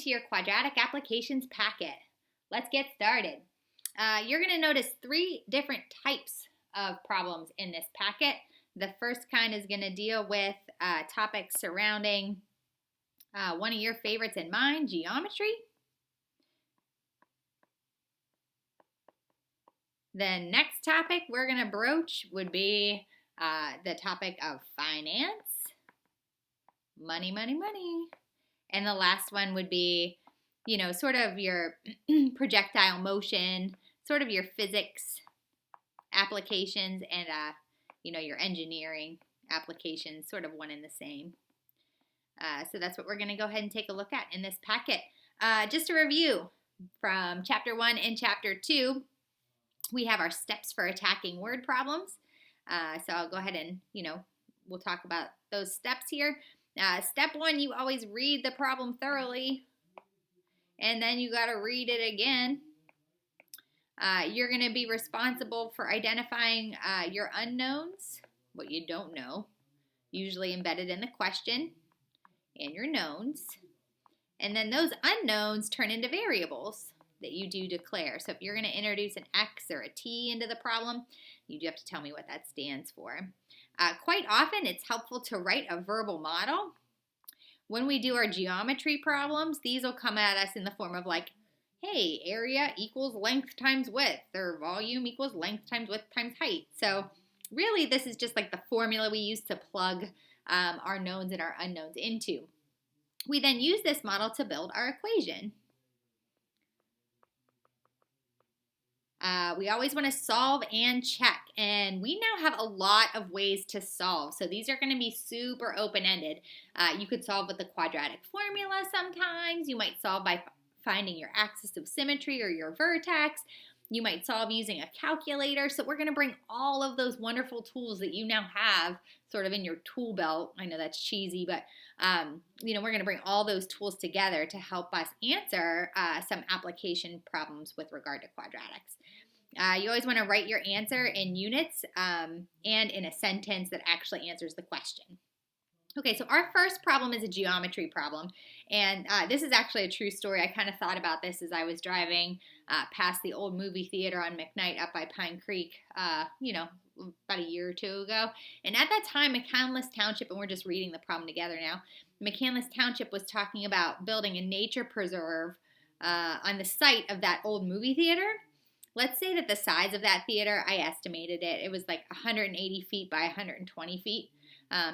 to your quadratic applications packet. Let's get started. You're going to notice three different types of problems in this packet. The first kind is going to deal with topics surrounding one of your favorites and mine, geometry. The next topic we're going to broach would be the topic of finance. Money, money, money. And the last one would be, sort of your projectile motion, sort of your physics applications, and, your engineering applications, sort of one and the same. So that's what we're going to go ahead and take a look at in this packet. Just a review from Chapter 1 and Chapter 2, we have our steps for attacking word problems. So I'll go ahead and, we'll talk about those steps here. Step 1, you always read the problem thoroughly, and then you got to read it again. You're going to be responsible for identifying your unknowns, what you don't know, usually embedded in the question, and your knowns. And then those unknowns turn into variables that you do declare. So if you're going to introduce an X or a T into the problem, you do have to tell me what that stands for. Quite often, it's helpful to write a verbal model. When we do our geometry problems, these will come at us in the form of like, hey, area equals length times width, or volume equals length times width times height. So really, this is just like the formula we use to plug our knowns and our unknowns into. We then use this model to build our equation. We always want to solve and check, and we now have a lot of ways to solve. So these are going to be super open-ended. You could solve with the quadratic formula sometimes. You might solve by finding your axis of symmetry or your vertex. You might solve using a calculator. So we're going to bring all of those wonderful tools that you now have sort of in your tool belt. I know that's cheesy, but we're going to bring all those tools together to help us answer some application problems with regard to quadratics. You always want to write your answer in units and in a sentence that actually answers the question. Okay, so our first problem is a geometry problem, and this is actually a true story. I kind of thought about this as I was driving past the old movie theater on McKnight up by Pine Creek, about a year or two ago. And at that time, McCandless Township, and we're just reading the problem together now, McCandless Township was talking about building a nature preserve on the site of that old movie theater. Let's say that the size of that theater, I estimated it was like 180 feet by 120 feet.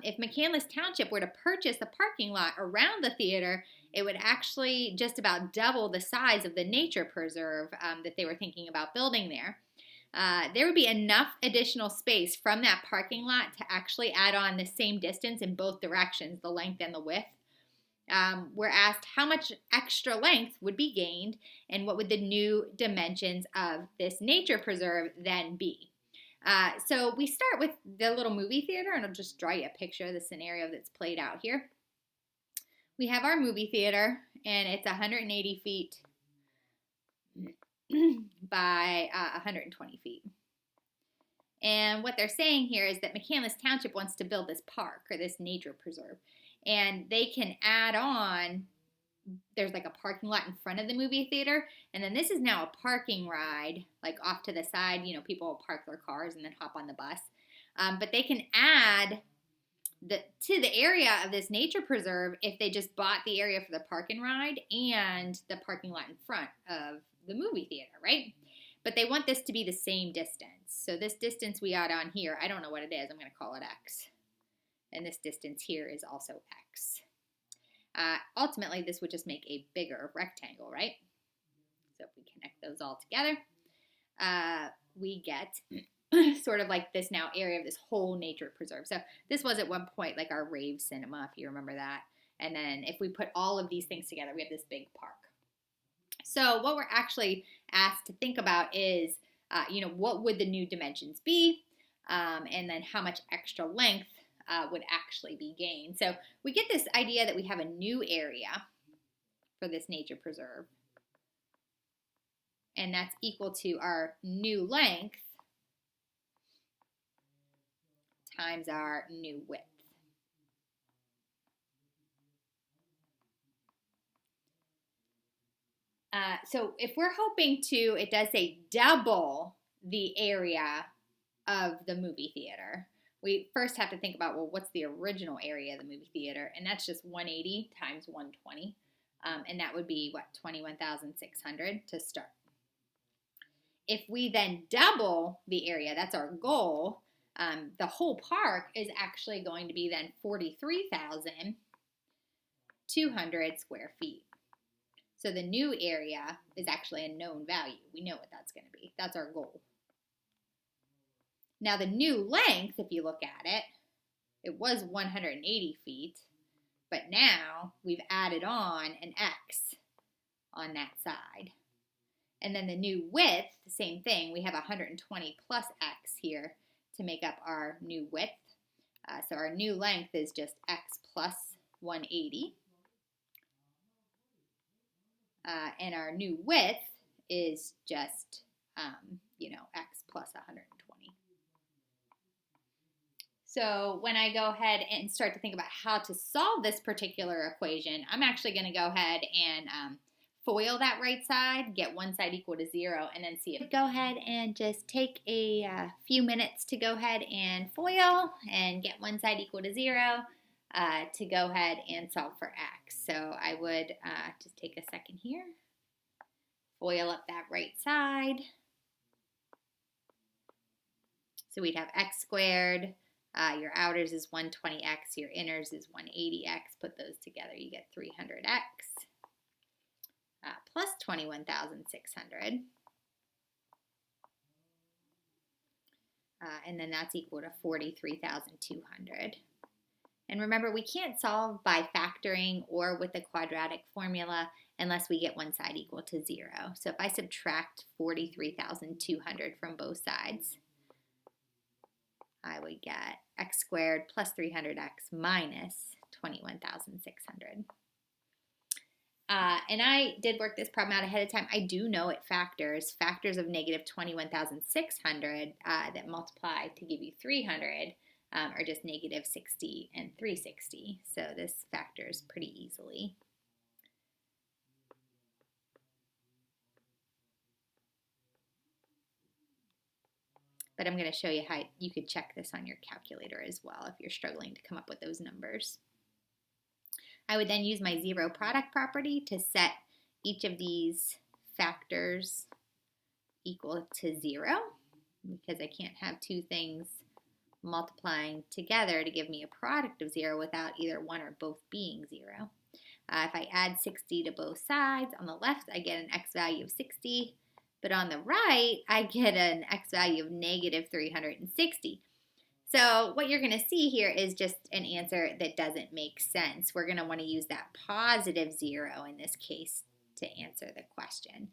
If McCandless Township were to purchase a parking lot around the theater, it would actually just about double the size of the nature preserve that they were thinking about building there. There would be enough additional space from that parking lot to actually add on the same distance in both directions, the length and the width. We're asked how much extra length would be gained and what would the new dimensions of this nature preserve then be. So we start with the little movie theater, and I'll just draw you a picture of the scenario that's played out here. We have our movie theater, and it's 180 feet by 120 feet. And what they're saying here is that McCandless Township wants to build this park or this nature preserve, and they can add on. There's like a parking lot in front of the movie theater, and then this is now a parking ride, like off to the side. People will park their cars and then hop on the bus. But they can add to the area of this nature preserve if they just bought the area for the parking ride and the parking lot in front of the movie theater, right? But they want this to be the same distance. So this distance we add on here, I don't know what it is. I'm going to call it X. And this distance here is also X. Ultimately, this would just make a bigger rectangle, right? So if we connect those all together, we get sort of like this now area of this whole nature preserve. So this was at one point like our rave cinema, if you remember that. And then if we put all of these things together, we have this big park. So what we're actually asked to think about is, what would the new dimensions be? And then how much extra length would actually be gained. So we get this idea that we have a new area for this nature preserve, and that's equal to our new length times our new width. So if we're hoping to, it does say double the area of the movie theater. We first have to think about, well, what's the original area of the movie theater? And that's just 180 times 120. And that would be, what, 21,600 to start. If we then double the area, that's our goal, the whole park is actually going to be then 43,200 square feet. So the new area is actually a known value. We know what that's going to be. That's our goal. Now the new length, if you look at it, it was 180 feet, but now we've added on an X on that side. And then the new width, the same thing. We have 120 plus X here to make up our new width. So our new length is just X plus 180. And our new width is just, X plus 120. So when I go ahead and start to think about how to solve this particular equation, I'm actually going to go ahead and FOIL that right side, get one side equal to 0, and then see if. Go ahead and just take a few minutes to go ahead and FOIL and get one side equal to 0 to go ahead and solve for x. So I would just take a second here, FOIL up that right side. So we'd have x squared. Your outers is 120x, your inners is 180x. Put those together, you get 300x. Plus 21,600. And then that's equal to 43,200. And remember, we can't solve by factoring or with the quadratic formula unless we get one side equal to 0. So if I subtract 43,200 from both sides, I would get x squared plus 300x minus 21,600. And I did work this problem out ahead of time. I do know it factors of negative 21,600 that multiply to give you 300 are just negative 60 and 360. So this factors pretty easily. But I'm going to show you how you could check this on your calculator as well if you're struggling to come up with those numbers. I would then use my zero product property to set each of these factors equal to 0 because I can't have two things multiplying together to give me a product of 0 without either one or both being 0. If I add 60 to both sides, on the left I get an x value of 60, but on the right I get an x value of negative 360. So what you're going to see here is just an answer that doesn't make sense. We're going to want to use that positive 0 in this case to answer the question.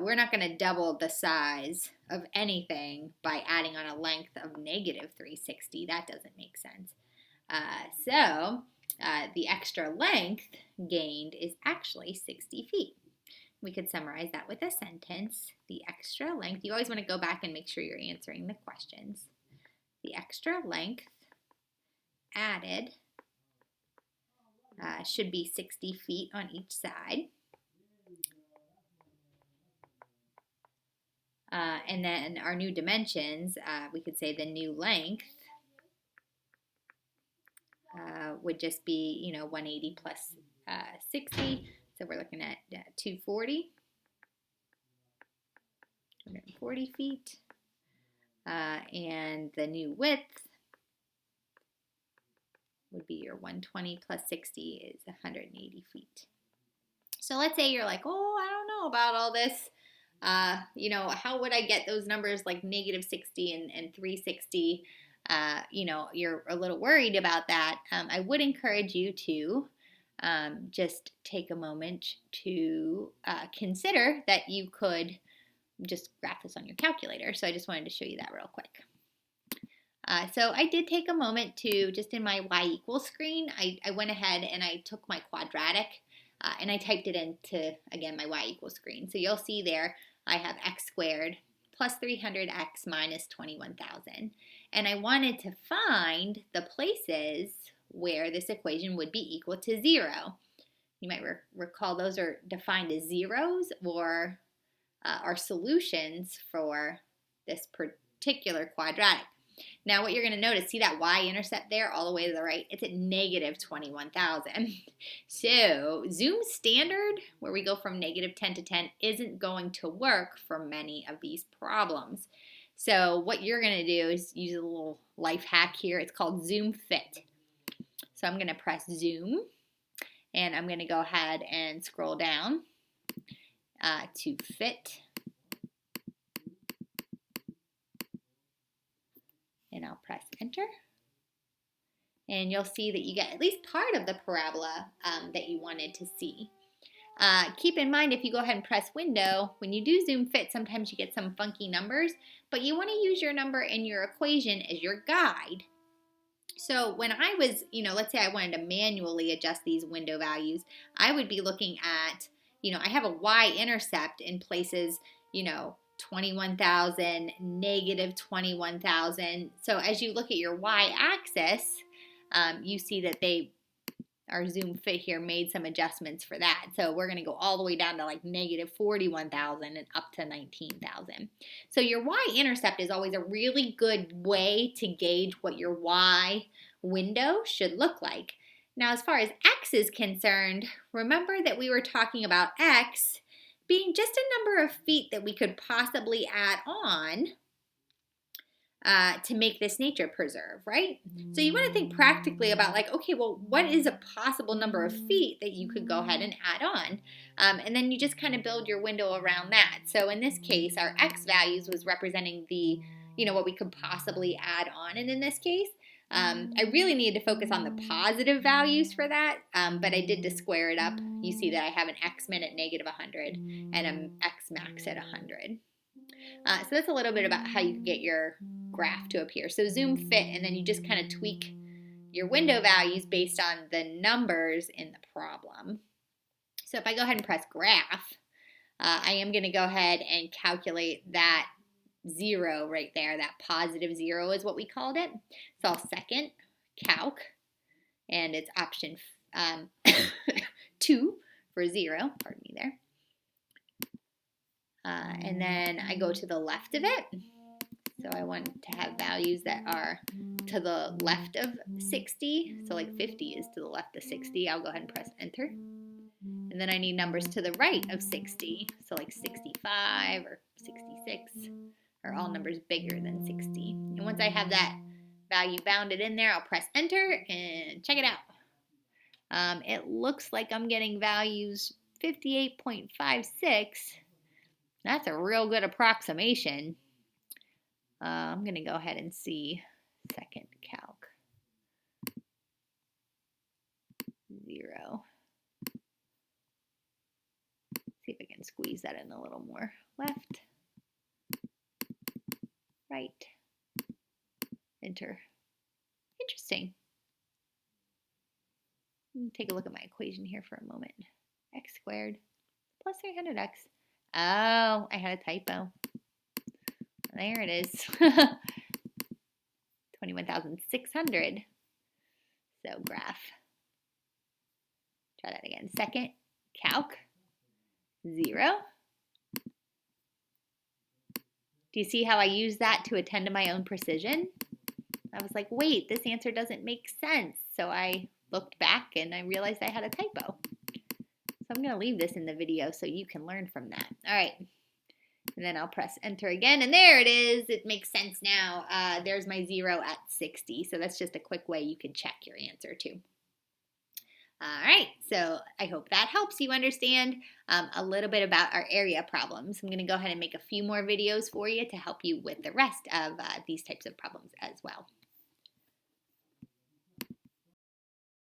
We're not going to double the size of anything by adding on a length of negative 360. That doesn't make sense. So the extra length gained is actually 60 feet. We could summarize that with a sentence. The extra length, you always want to go back and make sure you're answering the questions. The extra length added should be 60 feet on each side. And then our new dimensions, we could say the new length would just be, 180 plus 60. So we're looking at 240 feet. And the new width would be your 120 plus 60 is 180 feet. So let's say you're like, oh, I don't know about all this. How would I get those numbers like negative 60 and 360? You're a little worried about that. I would encourage you to just take a moment to consider that you could just graph this on your calculator. So I just wanted to show you that real quick. So I did take a moment to, just in my y equals screen, I went ahead and I took my quadratic and I typed it into, again, my y equals screen. So you'll see there I have x squared plus 300x minus 21,000. And I wanted to find the places where this equation would be equal to 0. You might recall those are defined as zeros or are solutions for this particular quadratic. Now what you're going to notice, see that y-intercept there all the way to the right? It's at negative 21,000. So zoom standard, where we go from negative 10 to 10, isn't going to work for many of these problems. So what you're going to do is use a little life hack here. It's called zoom fit. So I'm going to press zoom, and I'm going to go ahead and scroll down to fit. And I'll press enter. And you'll see that you get at least part of the parabola that you wanted to see. Keep in mind, if you go ahead and press window, when you do zoom fit, sometimes you get some funky numbers, but you want to use your number in your equation as your guide. So when I was, let's say I wanted to manually adjust these window values, I would be looking at, I have a y-intercept in places, 21,000, negative 21,000. So as you look at your y-axis, you see that our zoom fit here made some adjustments for that. So we're going to go all the way down to like negative 41,000 and up to 19,000. So your y-intercept is always a really good way to gauge what your y window should look like. Now, as far as x is concerned, remember that we were talking about x being just a number of feet that we could possibly add on to make this nature preserve, right? So you want to think practically about like, okay, well, what is a possible number of feet that you could go ahead and add on? And then you just kind of build your window around that. So in this case, our x values was representing the, what we could possibly add on. And in this case, I really needed to focus on the positive values for that, but I did to square it up. You see that I have an x min at negative 100 and an x max at 100. So that's a little bit about how you can get your graph to appear. So zoom fit, and then you just kind of tweak your window values based on the numbers in the problem. So if I go ahead and press graph, I am going to go ahead and calculate that 0 right there. That positive 0 is what we called it. So I'll second calc, and it's option 2 for 0. Pardon me there. And then I go to the left of it. So I want to have values that are to the left of 60. So like 50 is to the left of 60. I'll go ahead and press enter. And then I need numbers to the right of 60. So like 65 or 66 are all numbers bigger than 60. And once I have that value bounded in there, I'll press enter and check it out. It looks like I'm getting values 58.56. That's a real good approximation. I'm going to go ahead and see second calc 0. See if I can squeeze that in a little more. Left, right, enter. Interesting. Take a look at my equation here for a moment. X squared plus 300x. Oh, I had a typo. There it is. 21,600. So graph. Try that again. Second, calc, 0. Do you see how I use that to attend to my own precision? I was like, wait, this answer doesn't make sense. So I looked back and I realized I had a typo. So I'm going to leave this in the video so you can learn from that. All right. And then I'll press enter again. And there it is. It makes sense now. There's my 0 at 60. So that's just a quick way you can check your answer too. All right. So I hope that helps you understand a little bit about our area problems. I'm going to go ahead and make a few more videos for you to help you with the rest of these types of problems as well.